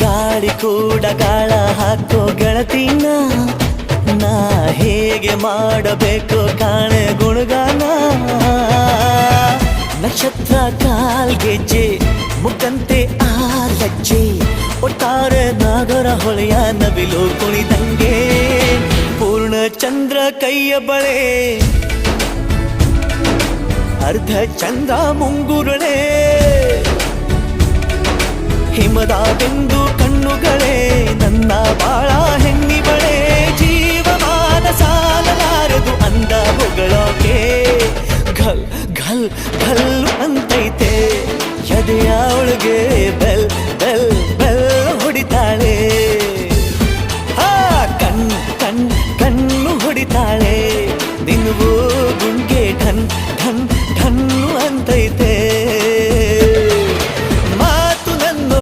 ಗಾಳಿ ಕೂಡ ಗಾಳ ಹಾಕೋ ಗೆಳತಿನ ನಾ ಹೇಗೆ ಮಾಡಬೇಕು ಕಾಣೆ ಗುಣಗಾನ ನಕ್ಷತ್ರ ಕಾಲ್ಗೆಜ್ಜೆ ಮುಖಂತೆ ಆ ಲಜ್ಜೆ ಒಟ್ಟಾರೆ ನಾಗರ ಹೊಳೆಯ ನವಿಲು ಕುಣಿದಂಗೆ ಪೂರ್ಣ ಚಂದ್ರ ಕೈಯ ಬಳೆ ಅರ್ಧ ಚಂದ್ರ ಮುಂಗುರುಳೆ ಹಿಮದ ಬಿಂದು ಕಣ್ಣುಗಳೇ ನನ್ನ ಬಾಳ ಹೆಣ್ಣಿಬಳೆ ಜೀವಮಾನ ಸಾಲಲಾರದು ಅಂದ ಹೊಗಳೋಕೆ ಘಲ್ ಘಲ್ ಘಲ್ ಅಂತೈತೆ ಎದೆಯ ಒಳಗೆ